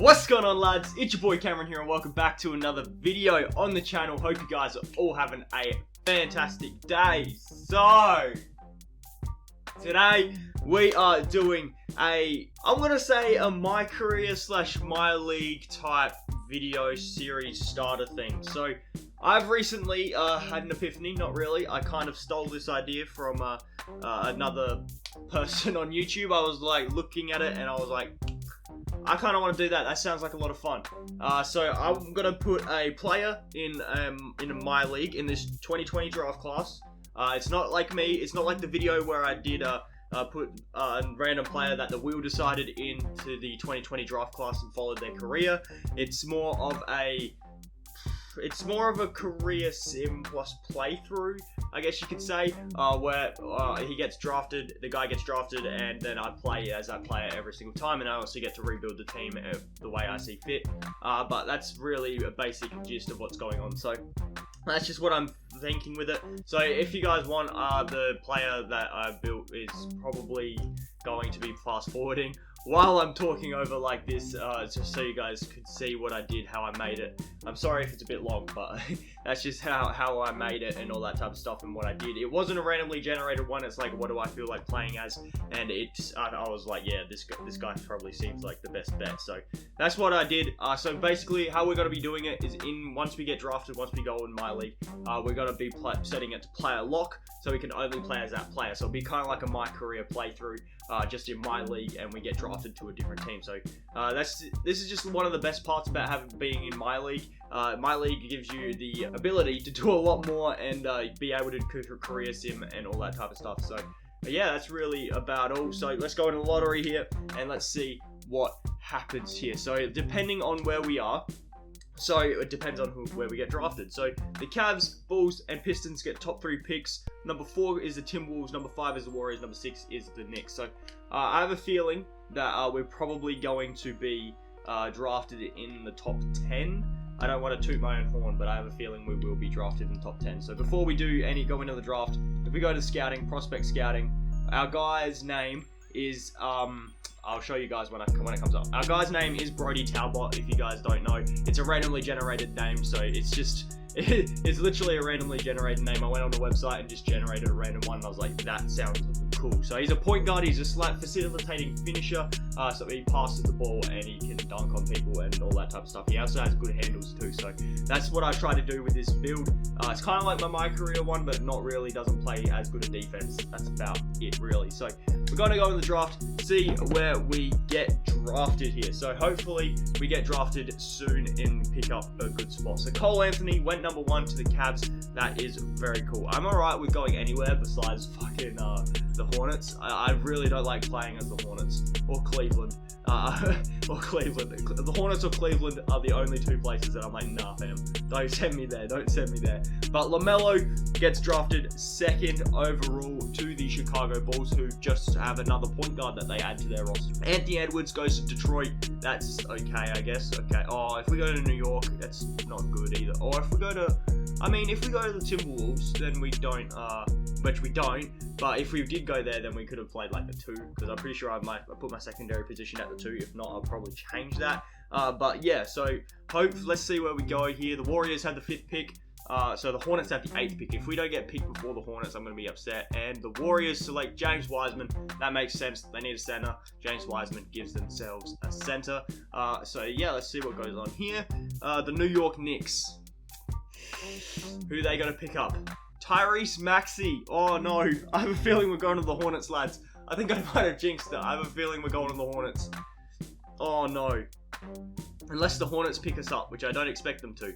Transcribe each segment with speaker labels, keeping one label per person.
Speaker 1: What's going on, lads? It's your boy Cameron here and welcome back to another video on the channel. Hope you guys are all having a fantastic day. So today we are doing I'm gonna say a my career / my league type video series starter thing. So I've recently had an epiphany. Not really, I kind of stole this idea from another person on YouTube. I was like looking at it and I was like, I kind of want to do that. That sounds like a lot of fun. So I'm gonna put a player in my league in this 2020 draft class. It's not like me. It's not like the video where I did put a random player that the wheel decided into the 2020 draft class and followed their career. It's more of a career sim plus playthrough, I guess you could say, where he gets drafted, the guy gets drafted, and then I play as that player every single time, and I also get to rebuild the team the way I see fit. But that's really a basic gist of what's going on. So that's just what I'm thinking with it. So if you guys want, the player that I built is probably going to be fast forwarding while I'm talking over like this, just so you guys could see what I did, how I made it. I'm sorry if it's a bit long, but that's just how I made it and all that type of stuff and what I did. It wasn't a randomly generated one. It's like, what do I feel like playing as? And I was like, yeah, this guy probably seems like the best bet. So that's what I did. So basically how we're going to be doing it is once we get drafted, once we go in my league, we're going to be setting it to player lock, so we can only play as that player. So it'll be kind of like a my career playthrough, just in my league, and we get drafted to a different team. So this is just one of the best parts about being in my league. My league gives you the ability to do a lot more and be able to career sim and all that type of stuff. So yeah, that's really about all. So let's go into the lottery here and let's see what happens here. So depending on where we are, so it depends on where we get drafted. So the Cavs, Bulls, and Pistons get top 3 picks. Number 4 is the Timberwolves. Number 5 is the Warriors. Number 6 is the Knicks. So I have a feeling that we're probably going to be drafted in the top 10. I don't want to toot my own horn, but I have a feeling we will be drafted in the top 10. So before we do go into the draft, if we go to scouting, prospect scouting, our guy's name is I'll show you guys when it comes up. Our guy's name is Brody Talbot. If you guys don't know, it's a randomly generated name, so it's literally a randomly generated name. I went on the website and just generated a random one, and I was like, that sounds cool. So he's a point guard. He's a slight facilitating finisher, so he passes the ball and he can dunk on people and all that type of stuff. He also has good handles too, so that's what I try to do with this build. It's kind of like my career one, but not really. Doesn't play as good a defense. That's about it, really. So we're going to go in the draft, see where we get drafted here. So hopefully we get drafted soon and pick up a good spot. So Cole Anthony went number 1 to the Cavs. That is very cool. I'm alright with going anywhere besides fucking the Hornets. I really don't like playing as the Hornets or Cleveland. The Hornets or Cleveland are the only 2 places that I'm like, nah fam, don't send me there. But LaMelo gets drafted 2nd overall to the Chicago Bulls, who just have another point guard that they add to their roster. Anthony Edwards goes to Detroit. That's okay, I guess. Okay. Oh, if we go to New York, that's not good either. Or if we go to the Timberwolves, then we don't, which we don't, but if we did go there, then we could have played like the 2, because I'm pretty sure I put my secondary position at the 2. If not, I'll probably change that. But yeah, so let's see where we go here. The Warriors had the 5th pick. So the Hornets have the 8th pick. If we don't get picked before the Hornets, I'm going to be upset. And the Warriors select James Wiseman. That makes sense. They need a center. James Wiseman gives themselves a center. So yeah, let's see what goes on here. The New York Knicks. Who are they going to pick up? Tyrese Maxey. Oh no, I have a feeling we're going to the Hornets, lads. I think I might have jinxed it. I have a feeling we're going to the Hornets. Oh no. Unless the Hornets pick us up, which I don't expect them to.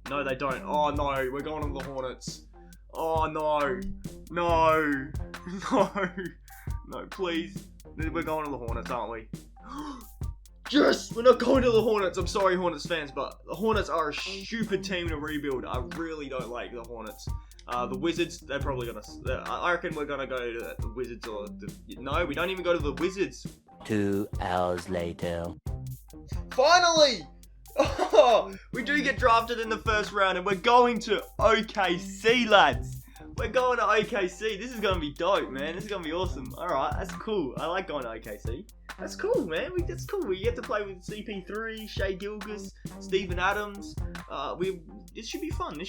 Speaker 1: No, they don't. Oh no, we're going to the Hornets. Oh no. No. No, please. We're going to the Hornets, aren't we? Yes! We're not going to the Hornets. I'm sorry, Hornets fans, but the Hornets are a stupid team to rebuild. I really don't like the Hornets. The Wizards, they're probably going to... I reckon we're going to go to the Wizards or... No, we don't even go to the Wizards.
Speaker 2: 2 hours later.
Speaker 1: Finally! Oh, we do get drafted in the 1st round, and we're going to OKC, lads. We're going to OKC. This is going to be dope, man. This is going to be awesome. Alright, that's cool. I like going to OKC. That's cool, man. That's cool. We get to play with CP3, Shea Gilgis, Steven Adams. This should be fun.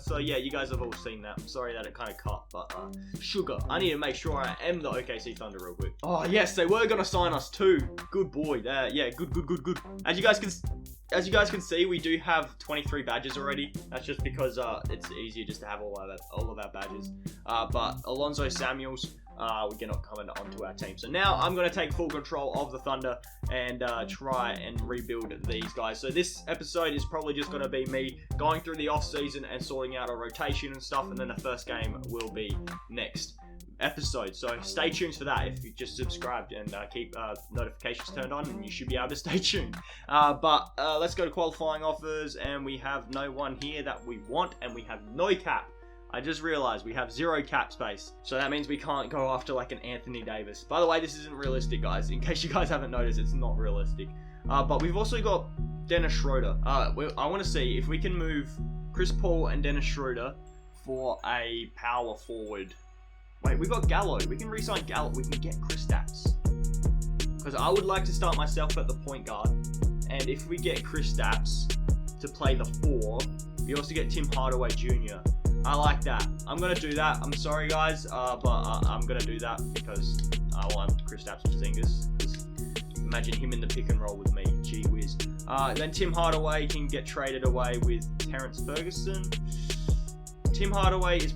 Speaker 1: So yeah, you guys have all seen that. I'm sorry that it kind of cut, but sugar. I need to make sure I am the OKC Thunder real quick. Oh yes, they were gonna sign us too. Good boy. Yeah, good. As you guys can see, we do have 23 badges already. That's just because it's easier just to have all of our badges. But Alonzo Samuels, we're not coming onto our team. So now I'm going to take full control of the Thunder and try and rebuild these guys. So this episode is probably just going to be me going through the off season and sorting out a rotation and stuff, and then the first game will be next episode. So stay tuned for that. If you just subscribed and keep notifications turned on, and you should be able to stay tuned. But let's go to qualifying offers, and we have no one here that we want, and we have no cap. I just realized we have 0 cap space, so that means we can't go after like an Anthony Davis. By the way, this isn't realistic, guys. In case you guys haven't noticed, it's not realistic. But we've also got Dennis Schroeder. I want to see if we can move Chris Paul and Dennis Schroeder for a power forward. Wait, we've got Gallo. We can re-sign Gallo. We can get Kristaps. Because I would like to start myself at the point guard. And if we get Kristaps to play the 4, we also get Tim Hardaway Jr. I like that. I'm going to do that. I'm sorry, guys. But I'm going to do that because I want Kristaps Porzingis. Imagine him in the pick and roll with me. Gee whiz. Then Tim Hardaway can get traded away with Terrence Ferguson. Tim Hardaway is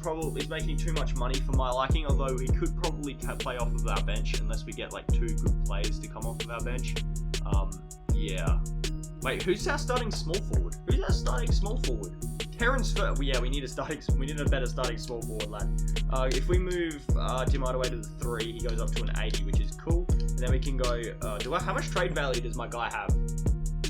Speaker 1: making too much money for my liking, although he could probably play off of our bench unless we get like 2 good players to come off of our bench. Yeah. Wait, who's our starting small forward? Terrence yeah, we need a better starting small forward, lad. If we move Tim Hardaway to the 3, he goes up to an 80, which is cool. And then we can go. How much trade value does my guy have?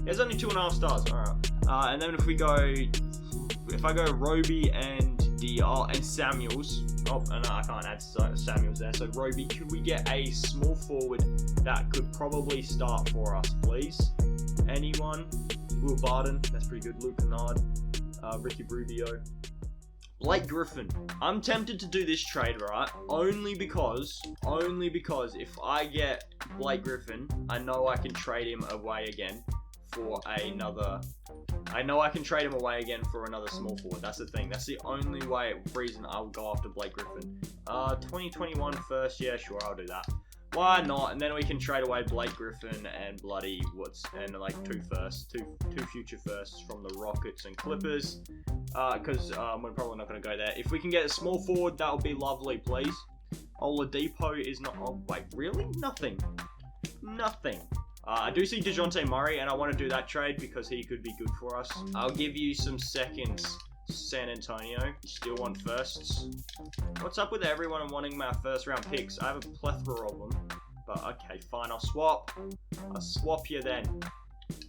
Speaker 1: He has only 2.5 stars. All right. And then if I go Roby and Dior and Samuels. Oh, no, I can't add Samuels there. So Roby, could we get a small forward that could probably start for us, please? Anyone? Will Barton, that's pretty good. Luke Kennard, Ricky Rubio, Blake Griffin. I'm tempted to do this trade, right? Only because if I get Blake Griffin, I know I can trade him away again for another. I know I can trade him away again for another small forward. That's the thing. That's the only reason I would go after Blake Griffin. 2021 first, yeah, sure, I'll do that. Why not? And then we can trade away Blake Griffin and like 2 future firsts from the Rockets and Clippers. Because we're probably not going to go there. If we can get a small forward, that would be lovely, please. Oladipo is not. Oh wait, really? Nothing. I do see DeJounte Murray, and I want to do that trade because he could be good for us. I'll give you some seconds, San Antonio. You still want firsts? What's up with everyone wanting my first round picks? I have a plethora of them. But okay, fine, I'll swap you then.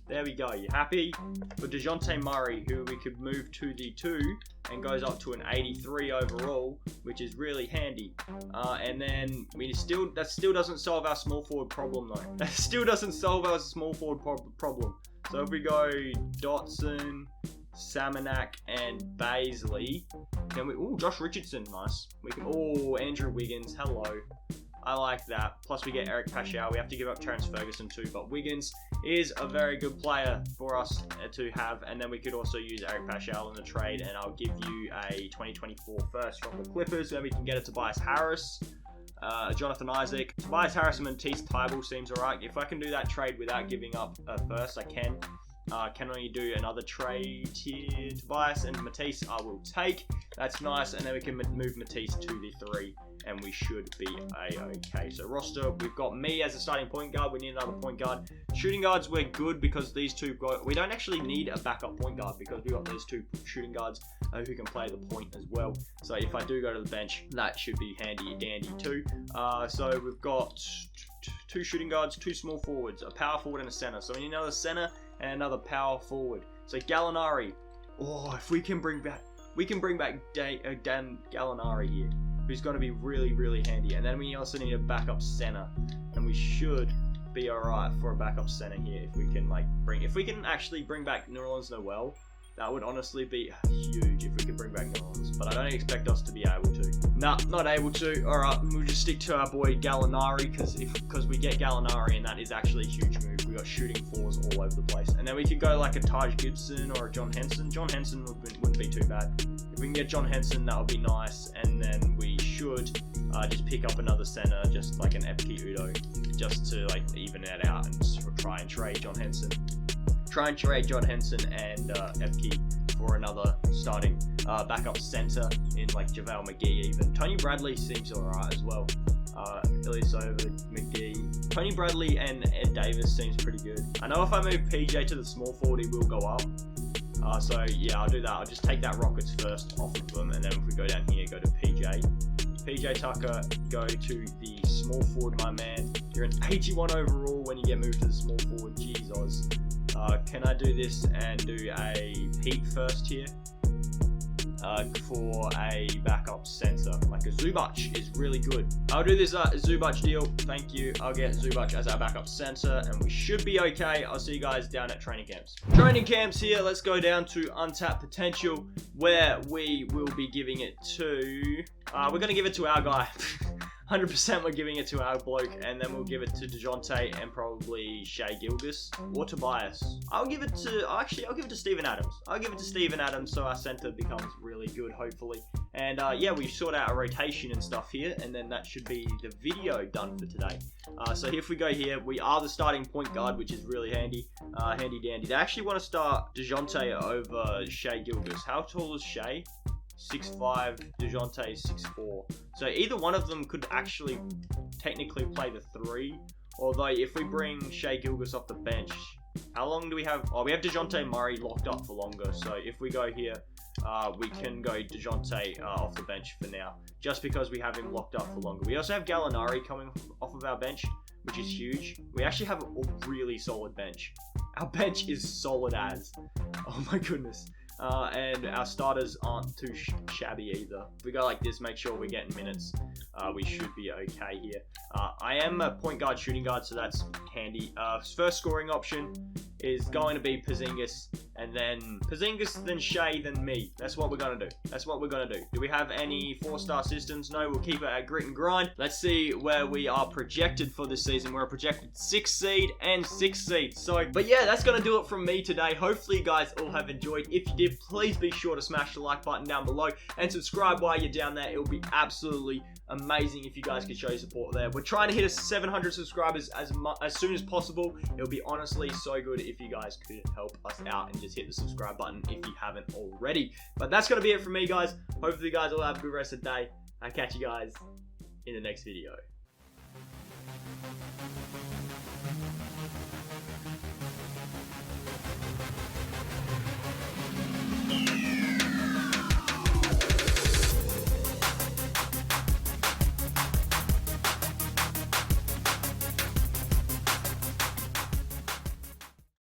Speaker 1: There we go. You happy? For DeJounte Murray, who we could move to the 2 and goes up to an 83 overall, which is really handy. And then that still doesn't solve our small forward problem though. That still doesn't solve our small forward problem. So if we go Dotson, Samanak, and Baisley, then Josh Richardson, nice. We can Andrew Wiggins, hello. I like that. Plus we get Eric Pascal. We have to give up Terrence Ferguson too, but Wiggins is a very good player for us to have. And then we could also use Eric Pascal in the trade, and I'll give you a 2024 first from the Clippers. Then we can get a Tobias Harris, Jonathan Isaac. Tobias Harris and Matisse Thybulle seems alright. If I can do that trade without giving up a first, I can. Can we do another trade here? Tobias and Matisse I will take. That's nice. And then we can move Matisse to the 3. And we should be a-okay. So roster, we've got me as a starting point guard. We need another point guard. Shooting guards, we're good because these 2 we don't actually need a backup point guard because we got those 2 shooting guards who can play the point as well. So if I do go to the bench, that should be handy dandy too. So we've got 2 shooting guards, 2 small forwards, a power forward and a center. So we need another center and another power forward. So Gallinari. Oh, if we can bring back Dan Gallinari here, who's going to be really, really handy. And then we also need a backup center, and we should be alright for a backup center here if we can actually bring back Nerlens Noel. That would honestly be huge if we could bring back Nons, but I don't expect us to be able to. Nah, not able to. Alright, we'll just stick to our boy Gallinari, because we get Gallinari, and that is actually a huge move. We got shooting fours all over the place. And then we could go like a Taj Gibson or a John Henson. John Henson wouldn't be too bad. If we can get John Henson, that would be nice. And then we should just pick up another center, just like an FK Udo, just to like even it out and try and trade John Henson. Try and trade John Henson and FK for another starting backup center in like JaVale McGee even. Tony Bradley seems alright as well. Ilyasova, McGee. Tony Bradley and Ed Davis seems pretty good. I know if I move PJ to the small forward, he will go up. So yeah, I'll do that. I'll just take that Rockets first off of them, and then if we go down here, go to PJ. PJ Tucker, go to the small forward, my man. You're an 81 overall when you get moved to the small forward. Jesus. Can I do this and do a peak first here? For a backup center, like a Zubac is really good. I'll do this Zubac deal. Thank you. I'll get Zubac as our backup center, and we should be okay. I'll see you guys down at training camps. Training camps here. Let's go down to untapped potential, where we will be giving it to. We're gonna give it to our guy. 100% we're giving it to our bloke, and then we'll give it to DeJounte and probably Shai Gilgeous or Tobias. I'll give it to Steven Adams. I'll give it to Steven Adams so our center becomes really good, hopefully. And yeah, we sort out a rotation and stuff here, and then that should be the video done for today. So if we go here, we are the starting point guard, which is really handy. Handy dandy. They actually want to start DeJounte over Shai Gilgeous. How tall is Shai? 6'5", DeJounte 6'4". So either one of them could actually technically play the 3. Although if we bring Shai Gilgeous off the bench, how long do we have? Oh, we have DeJounte Murray locked up for longer. So if we go here, we can go DeJounte off the bench for now, just because we have him locked up for longer. We also have Gallinari coming off of our bench, which is huge. We actually have a really solid bench. Our bench is solid as. Oh my goodness. And our starters aren't too shabby either. If we go like this, make sure we're getting minutes. We should be okay here. I am a point guard, shooting guard, so that's handy. First scoring option is going to be Porzingis, and then Porzingis, then Shai, then me. That's what we're going to do. That's what we're going to do. Do we have any 4-star systems? No, we'll keep it at grit and grind. Let's see where we are projected for this season. We're a projected 6th seed and 6th seed. So, but yeah, that's going to do it from me today. Hopefully you guys all have enjoyed. If you did, please be sure to smash the like button down below and subscribe while you're down there. It will be absolutely amazing if you guys could show your support there. We're trying to hit 700 subscribers as soon as possible. It would be honestly so good if you guys could help us out and just hit the subscribe button if you haven't already. But that's going to be it from me, guys. Hopefully you guys all have a good rest of the day. I'll catch you guys in the next video.